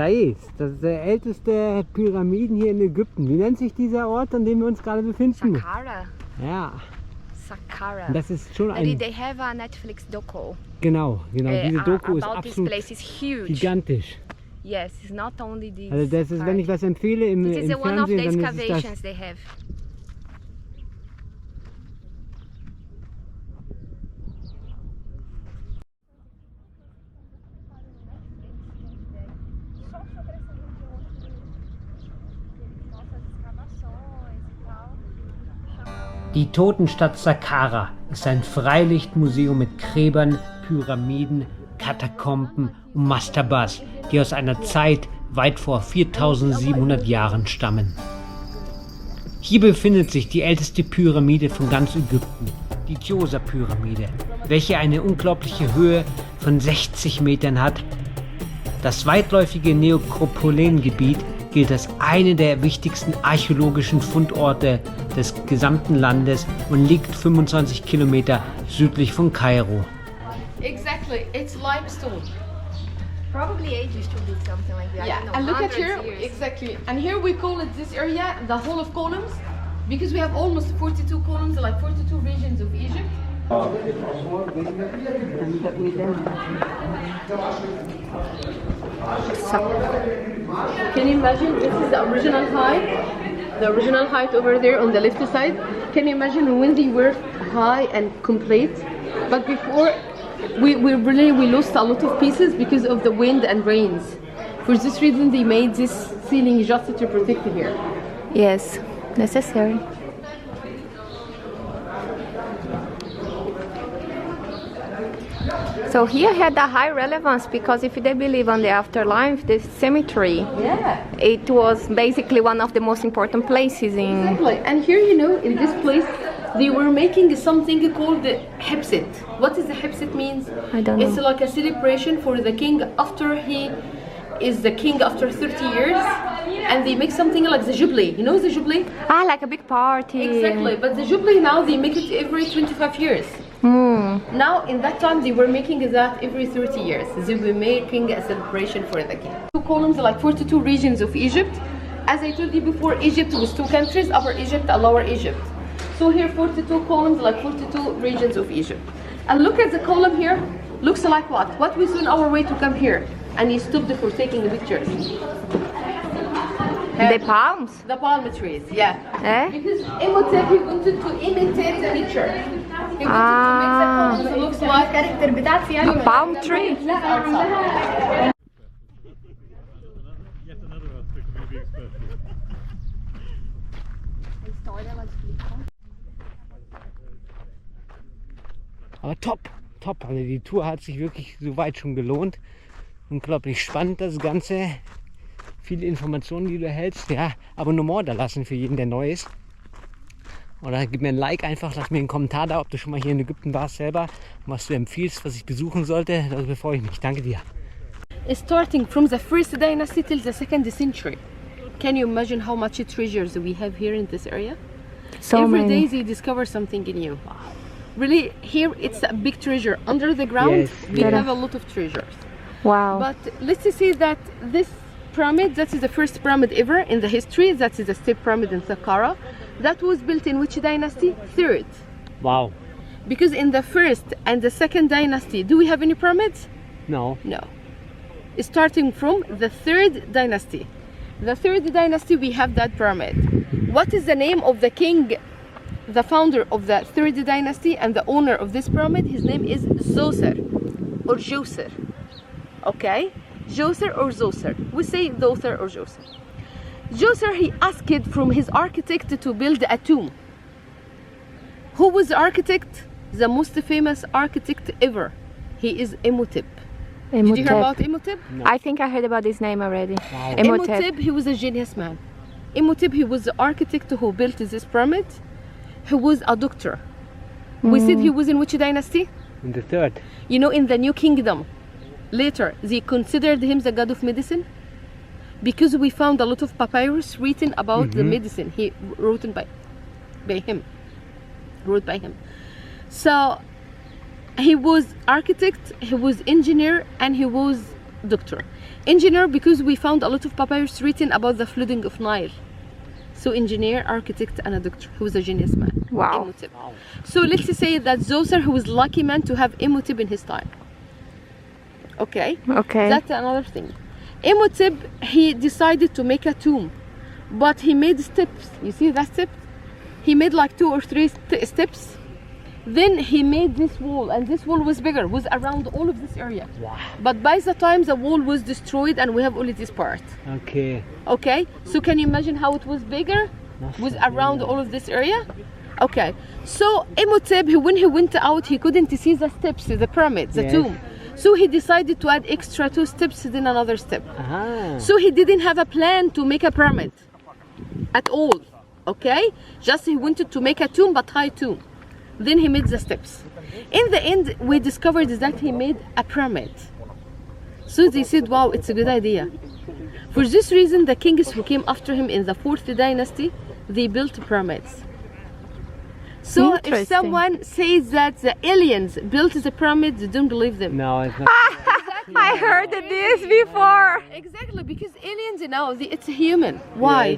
Sais, das ist der älteste Pyramiden hier in Ägypten. Wie nennt sich dieser Ort, an dem wir uns gerade befinden? Saqqara. Ja. Saqqara. Und das ist schon ein... They have a Netflix docu. Genau, diese Doku ist about this absolut place is huge. gigantisch. Yes, it's not only this. Also das ist, wenn ich was empfehle im This is one of the Fernsehen, dann ist es das. excavations they have. Die Totenstadt Saqqara ist ein Freilichtmuseum mit Gräbern, Pyramiden, Katakomben und Mastabas, die aus einer Zeit weit vor 4700 Jahren stammen. Hier befindet sich die älteste Pyramide von ganz Ägypten, die Djoser-Pyramide, welche eine unglaubliche Höhe von 60 Metern hat. Das weitläufige Nekropolengebiet gilt als eine der wichtigsten archäologischen Fundorte des gesamten Landes und liegt 25 Kilometer südlich von Kairo. Exactly, it's limestone. Probably ages to be something like that. Yeah, and look at here, exactly. And here we call it this area the Hall of Columns because we have almost 42 columns, like 42 regions of Egypt. Can you imagine this is the original height over there on the left side? Can you imagine when they were high and complete? But before we lost a lot of pieces because of the wind and rains. For this reason they made this ceiling just to protect here. Yes, necessary. So here had a high relevance because if they believe on the afterlife, the cemetery, it was basically one of the most important places in... Exactly, and here in this place, they were making something called the Hepsit. What is the Hepsit means? I don't know. It's like a celebration for the king after he is the king after 30 years, and they make something like the Jubilee. You know the Jubilee? Ah, like a big party. Exactly, but the Jubilee now they make it every 25 years. Now, in that time, they were making that every 30 years. They were making a celebration for the king. Two columns, like 42 regions of Egypt. As I told you before, Egypt was two countries, Upper Egypt and Lower Egypt. So here, 42 columns, like 42 regions of Egypt. And look at the column here. Looks like what? What we saw on our way to come here. And he stopped for taking the pictures. The palms? The palm trees, yeah. Because Imhotep, he wanted to imitate the picture. He wanted to make the columns look like A palm tree? Aber top. Also die Tour hat sich wirklich soweit schon gelohnt. Unglaublich spannend das Ganze. Viele Informationen, die du erhältst. Ja, Abonnement da lassen für jeden, der neu ist. Oder gib mir ein Like einfach, lass mir einen Kommentar da, ob du schon mal hier in Ägypten warst selber, was du empfiehlst, was ich besuchen sollte. Darüber freue ich mich. Danke dir. Starting from the first dynasty till the 2nd century. Can you imagine how much treasures we have here in this area? So Every many. day they discover something new. Really, here it's a big treasure. Under the ground, Yes, we yeah. have a lot of treasures. Wow. But let's just say that this pyramid, that is the first pyramid ever in the history. That is the State Pyramid in Saqqara. That was built in which dynasty? 3rd. Wow. Because in the 1st and the 2nd dynasty, do we have any pyramids? No. No. Starting from the 3rd dynasty. The 3rd dynasty, we have that pyramid. What is the name of the king, the founder of the 3rd dynasty and the owner of this pyramid? His name is Zoser or Djoser. Okay? Djoser or Zoser. We say Zoser or Djoser. Djoser, he asked from his architect to build a tomb. Who was the architect? The most famous architect ever. He is Imhotep. Did you hear about Imhotep? I think I heard about this name already. Wow. Imhotep, he was a genius man. Imhotep, he was the architect who built this pyramid. He was a doctor. We said he was in which dynasty? In the 3rd. You know, in the New Kingdom. Later, they considered him the god of medicine because we found a lot of papyrus written about the medicine he wrote by him. So he was architect, he was engineer, and he was doctor. Engineer, because we found a lot of papyrus written about the flooding of Nile. So engineer, architect, and a doctor. He was a genius man. Wow. Imhotep. So let's say that Zoser, who was lucky man to have Imhotep in his time. Okay. Okay. That's another thing. Imhotep, he decided to make a tomb, but he made steps. You see that step? He made like 2 or 3 steps. Then he made this wall, and this wall was bigger, was around all of this area. Wow. But by the time the wall was destroyed, and we have only this part. Okay. Okay, so can you imagine how it was bigger? Was around all of this area? Okay, so Imhotep, when he went out, he couldn't see the steps, the pyramid, the Yes. tomb. So he decided to add extra 2 steps, then another step. Aha. So he didn't have a plan to make a pyramid at all. Okay, just he wanted to make a tomb, but high tomb. Then he made the steps. In the end, we discovered that he made a pyramid. So they said, wow, it's a good idea. For this reason, the kings who came after him in the 4th dynasty, they built pyramids. So if Interesting. someone says that the aliens built the pyramids, don't believe them. No, it's not. I heard this before. Exactly, because aliens, it's a human. Why?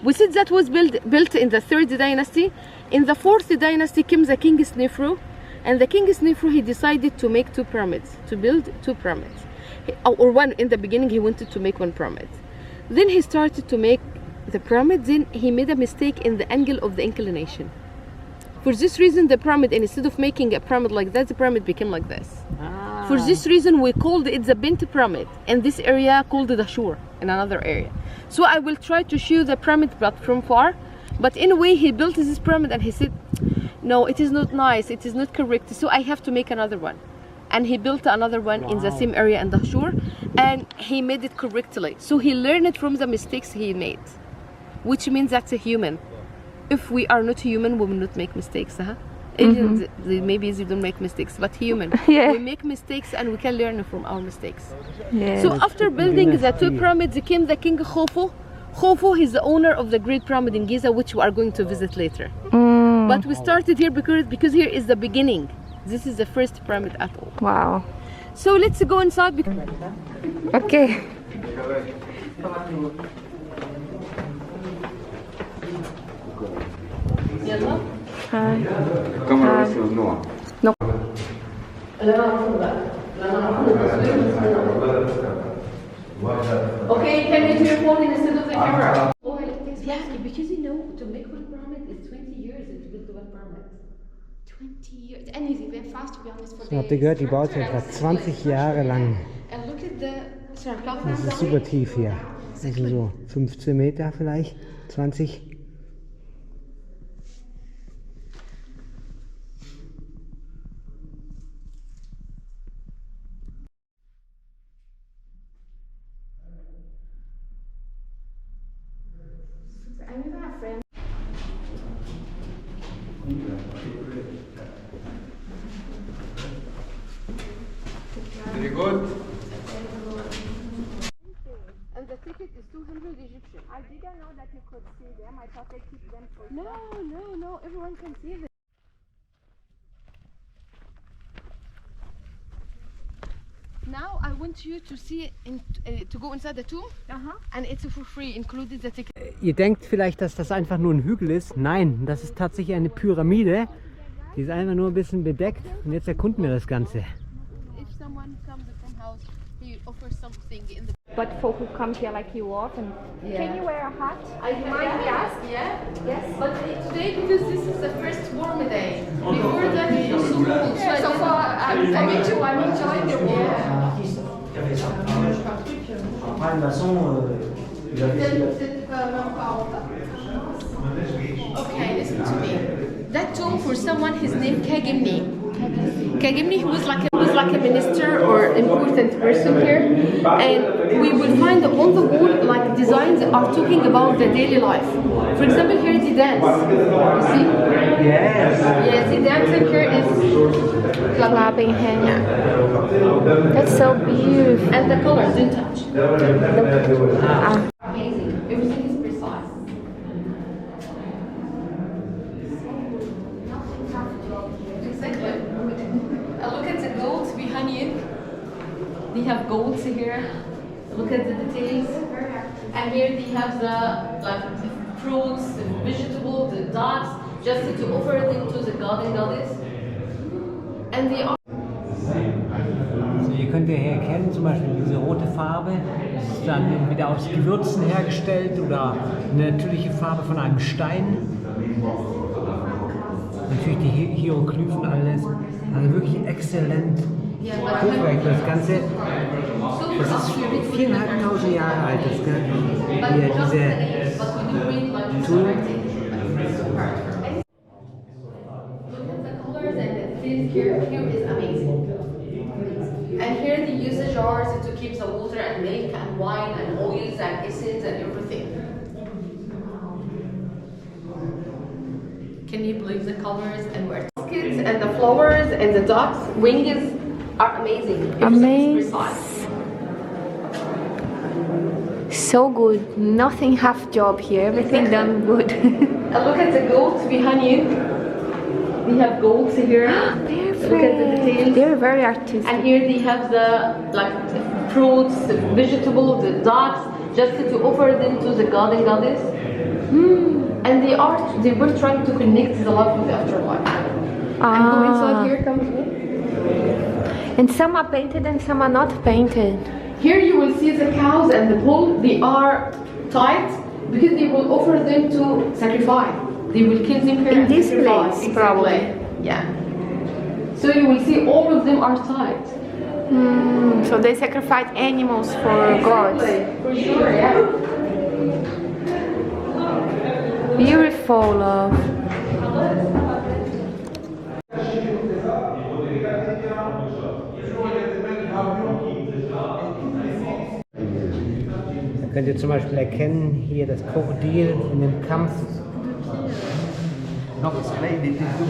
We said that was built in the 3rd dynasty. In the 4th dynasty came the king Snefru, and the king Snefru, he decided to make 2 pyramids, to build 2 pyramids. Or one, in the beginning he wanted to make 1 pyramid. Then he started to make the pyramid, then he made a mistake in the angle of the inclination. For this reason, the pyramid, instead of making a pyramid like that, the pyramid became like this. Ah. For this reason, we called it the Bint pyramid, and this area called the Shur in another area. So I will try to show the pyramid, but from far. But anyway, he built this pyramid, and he said, no, it is not nice, it is not correct, so I have to make another one. And he built another one in the same area in the Shur, and he made it correctly. So he learned from the mistakes he made, which means that's a human. If we are not human, we will not make mistakes. Aliens, maybe they don't make mistakes, but human, Yeah. we make mistakes, and we can learn from our mistakes. Yeah. So after building the 2 pyramids, came the king Khufu. Khufu is the owner of the Great Pyramid in Giza, which we are going to visit later. But we started here because here is the beginning. This is the first pyramid at all. Wow. So let's go inside. Okay. Hi. Камера высунула. Okay, can you do your phone instead of the camera? Yeah, because to make 1 pyramid is 20 years to build 1 pyramid. 20 years. And they went fast, to be honest, for Habt ihr gehört, die baut sie etwa 20 Jahre lang. And look at the Das ist super tief hier. Also so 15 Meter vielleicht, 20. I remember a friend. Very good. And the ticket is 200 Egyptian. I didn't know that you could see them. I thought they keep them for No, everyone can see them. Now I want you to see, to go inside the tomb, and it's for free, included the ticket. Ihr denkt vielleicht, dass das einfach nur ein Hügel ist. Nein, das ist tatsächlich eine Pyramide. Die ist einfach nur ein bisschen bedeckt. Und jetzt erkunden wir das Ganze. If someone comes from house, he offers something in the. But for who come here like you often, can you wear a hat? I might be asked, yeah? Yes. But today, because this is the first warm day, before that it was so cold. So far, me too. I'm enjoying the walk. Après, de toute façon, il a fait. Okay, listen to me. That tomb for someone, his name Kagimni. Kagimni, he was like a minister or important person here, and we will find on the wall like designs that are talking about the daily life. For example, here they dance. You see? Yes, the dancing here is Clapping hands. That's so beautiful. and the colors don't touch. Ah. Amazing. Everything is precise. Exactly. Look at the goats behind you. They have goats here. Look at the details. And here they have the like fruits, the vegetables, the dogs, just to offer them to the god and goddess. And they are. Also ihr könnt ja hier erkennen, zum Beispiel diese rote Farbe, das ist dann entweder aus Gewürzen hergestellt oder eine natürliche Farbe von einem Stein. Natürlich die Hieroglyphen, alles. Also wirklich exzellent hochwertig. Das Ganze, das ist 4.500 Jahre alt. Das, hier, diese Tool. Here is amazing. And here they use the jars to keep the water and milk and wine and oils and essence and everything. Can you believe the colors and where baskets and the flowers and the ducks wings are amazing. Everything is precise. So good. Nothing half job here. Everything done good. And look at the goats behind you. We have goats here. Perfect. Look at the details. They're very artistic. And here they have the like the fruits, the vegetables, the ducks, just to offer them to the god and goddess. And they were trying to connect the life with the afterlife. And go inside here, come with me. And some are painted and some are not painted. Here you will see the cows and the bull. They are tied because they will offer them to sacrifice. They will kill them here In and this sacrifice. place, Exactly. probably. Yeah. So you will see all of them are tied. So they sacrifice animals for gods. For sure, yeah. Beautiful, love. Da könnt ihr zum Beispiel erkennen, hier das Krokodil in dem Kampf.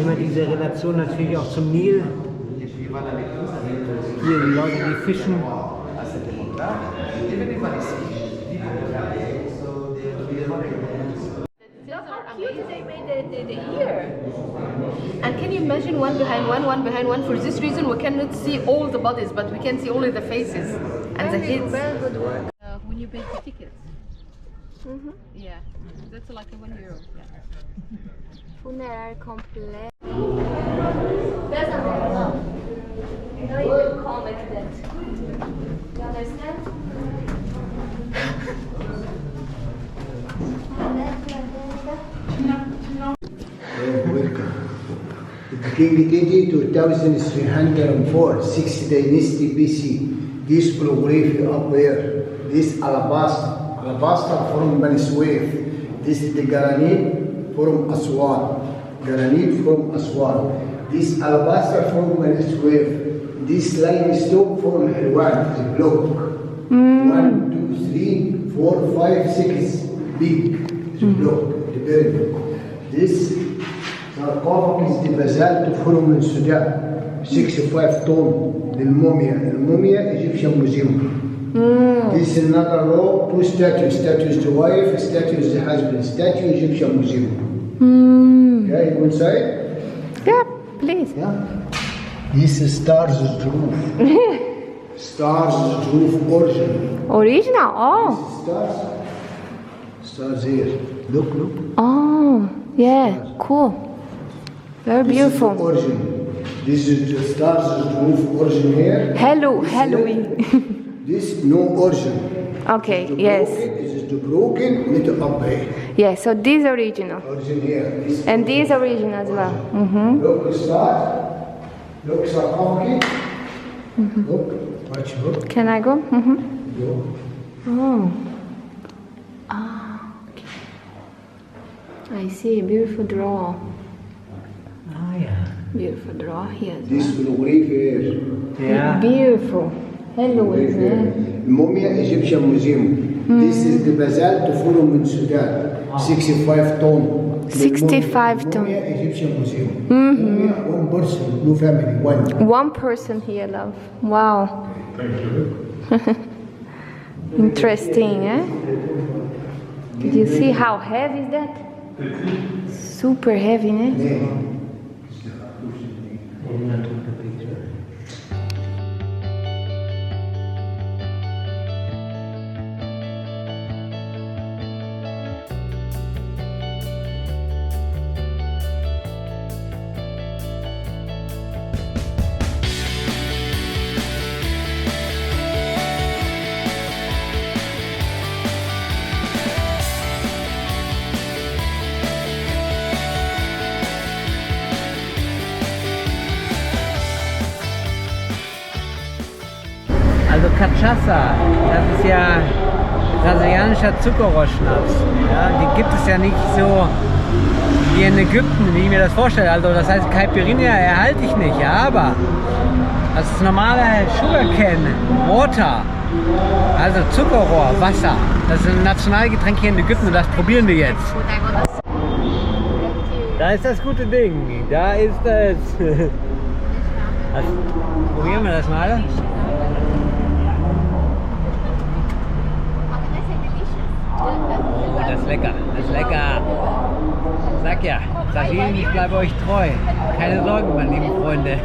Immer diese Relation natürlich auch zum Nil. Hier die Leute, die fischen. They made the ear. And can you imagine one behind one? For this reason, we cannot see all the bodies, but we can see only the faces and the heads. Very good work. When you pay the tickets. Yeah, that's like €1. Yeah. Funeral complete. There's a no. Don't even comment that. You understand? Welcome. King Teti 2304, 6th dynasty BC. This photography up there, this alabaster from Bani Suwaif. This is the granite from Aswan. Granite from Aswan. This alabaster from Bani Suwaif. This limestone from Hilwan, the block. 1, 2, 3, 4, 5, 6. Big, the block, the very block. This sarcophagus is the basalt from Sudan, 65 ton, the Mumia Egyptian Museum. This is another row, 2 statues, statues the wife, statues the husband, statue Egyptian Museum. Okay, go inside? Yeah, please. Yeah. This is Stars roof. Stars roof original. Original? Oh. Stars. Stars here. Look, look. Oh, yeah, cool. Very This is the beautiful. origin. This is the stars roof origin here. Hello, This Halloween. This no origin. Okay, The yes. broken, this is the broken, not up here. Yeah, so this original. Origin here. This And this original as well. Look the star. Look sarcophagus. Look. Watch, look. Can I go? Go. Oh. Ah, okay. I see, beautiful draw. Ah ja. Beautiful draw here. This photograph here. Ja. Beautiful. Hello, isn't it? Mumia Egyptian Museum. This is the basalt from in Sudan. 65 ton. 65 ton. Mumia Egyptian Museum. Mumia, one person, no family, one. One person here, love. Wow. Interesting, eh? Did you see how heavy is that? Super heavy, eh? Cachaça, das ist ja brasilianischer Zuckerrohrschnaps. Ja, die gibt es ja nicht so wie in Ägypten, wie ich mir das vorstelle. Also das heißt, Caipirinha erhalte ich nicht, ja, aber das ist normale Sugarcane Water, also Zuckerrohr, Wasser. Das ist ein Nationalgetränk hier in Ägypten und das probieren wir jetzt. Da ist das gute Ding, da ist es. Probieren wir das mal. Oh, das ist lecker, das ist lecker. Sag ja, Brasilien, ich bleibe euch treu. Keine Sorgen, meine lieben Freunde.